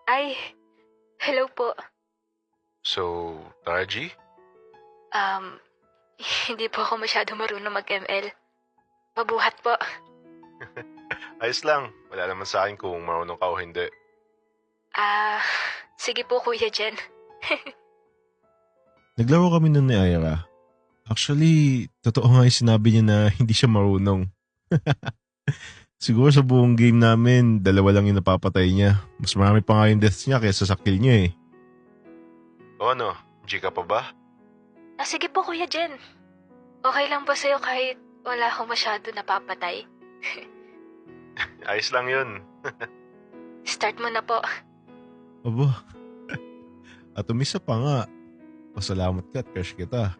Ay, hello po. So, tara G? Um, hindi po ako masyado marunong mag-ML. Pabuhat po. Ayos lang. Wala naman sa akin kung marunong ka o hindi. Ah, sige po Kuya Jen. Naglaro kami nun ni Ira. Actually, totoo nga yung sinabi niya na hindi siya marunong. Siguro sa buong game namin, dalawa lang yung napapatay niya. Mas marami pa nga yung deaths niya kaysa sa kill niya eh. O ano, G ka pa ba? Sige po Kuya Jen. Okay lang ba sa'yo kahit wala akong masyado napapatay? Ayos lang yun. Start mo na po. Aba. At umisa pa nga. Pasalamat ka at crush kita.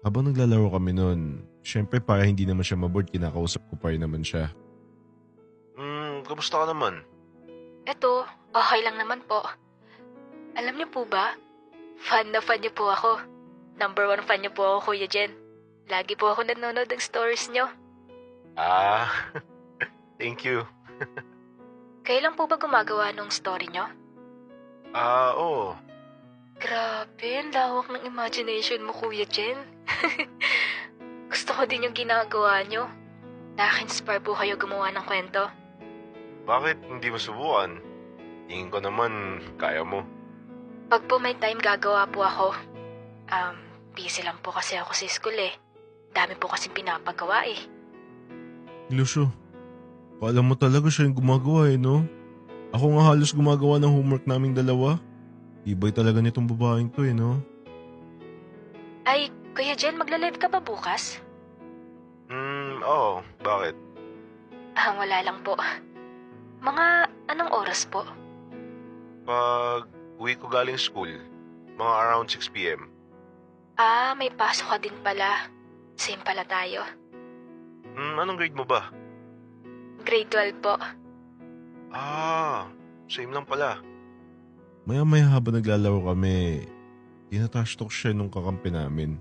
Habang naglalaro kami nun, syempre para hindi naman siya maboard, kinakausap ko pa rin naman siya. Kamusta ka naman? Eto, okay lang naman po. Alam niyo po ba? Fan na fan niyo po ako. Number 1 fan niyo po ako Kuya Jen. Lagi po ako nanonood ng stories niyo. Thank you. Kailan po ba gumagawa ng story niyo? Oo. Grabe, ang lawak ng imagination mo, Kuya Jen. Gusto ko din yung ginagawa nyo. Nakaka-inspire po kayo gumawa ng kwento. Bakit hindi mo subukan? Tingin ko naman, kaya mo. Pag po may time gagawa po ako. Busy lang po kasi ako sa school eh. Dami po kasing pinapagawa eh. Lucio, kala mo talaga siya yung gumagawa eh, no? Ako nga halos gumagawa ng homework naming dalawa. Ibay talaga nitong babaeng to eh, no? Ay, Kuya Jen, magla-live ka ba bukas? Oo. Bakit? Wala lang po. Mga anong oras po? Pag uwi ko galing school, mga around 6 p.m. May pasok ka din pala. Same pala tayo. Anong grade mo ba? Grade 12 po. Same lang pala. Maya-maya habang naglalaro kami, tinatrash talk siya nung kakampi namin.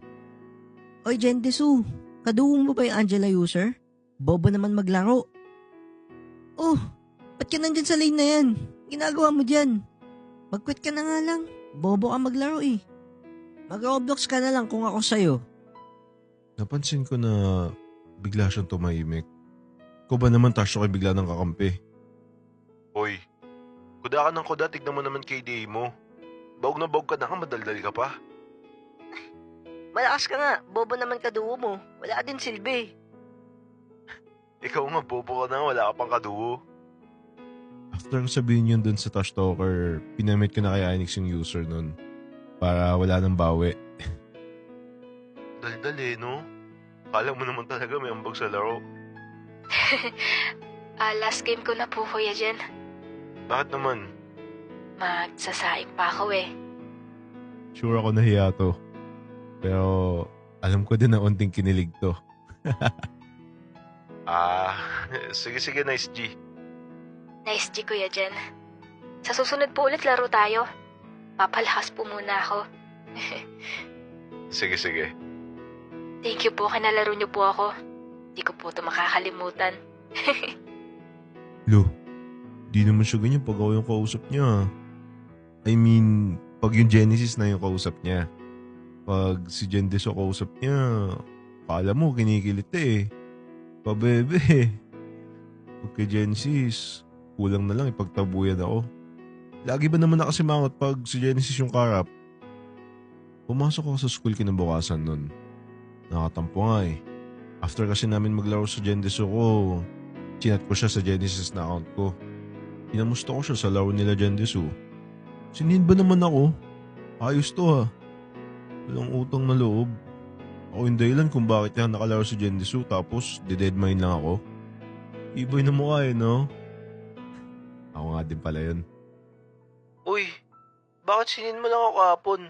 Oy, Jendesu, kaduwang mo ba yung Angela user? Bobo naman maglaro. Oh, ba't ka nandyan sa lane na yan? Ginagawa mo dyan? Mag-quit ka na nga lang. Bobo ka maglaro eh. Mag-Roblox ka na lang kung ako sa'yo. Napansin ko na bigla siyang tumahimik. Ko ba naman trash talk ay bigla ng kakampi? Hoy, kuda ka ng kuda, tignan mo naman KDA mo. Bawag na bawag ka na ka, madaldal ka pa. Malakas ka nga, bobo naman kaduwo mo. Wala din silbi. Ikaw nga, bobo ka na, wala ka pang kaduo. After ko sabihin yun dun sa trash talker, pinamit ko na kay Onyx yung user nun. Para wala nang bawi. Daldal eh, no? Kala mo naman talaga may ambag sa laro. Last game ko na po, Kuya Jen. Bakit naman? Magsasaing pa ako eh. Sure ako nahiya to. Pero alam ko din na unting kinilig to. Sige, nice G. Nice G, Kuya Jen. Sa susunod po ulit laro tayo. Papalakas po muna ako. Sige. Thank you po, kinalaro niyo po ako. Di ko po ito makakalimutan. Lo, di naman siya ganyan pag ako yung kausap niya. I mean, pag yung Genesis na yung kausap niya. Pag si Jendeso kausap niya, kala mo kinikilit eh. Pabebe. Pag kay Genesis, kulang na lang ipagtabuyan ako. Lagi ba naman nakasimangot pag si Genesis yung karap? Pumasok ako sa school kinabukasan nun. Nakatampo nga eh. After kasi namin maglaro sa Jendeso ko, chinat ko siya sa Genesis na account ko. Inamusta ko siya sa laro nila Jendesu. Sinin ba naman ako? Ayos to ha. Walang utang na loob. Ako yung dahilan kung bakit niya nakalaro si Jendesu tapos deadmine lang ako. Iboy na mukha eh, no? Ako nga din pala yun. Uy, bakit sinin mo lang ako kahapon?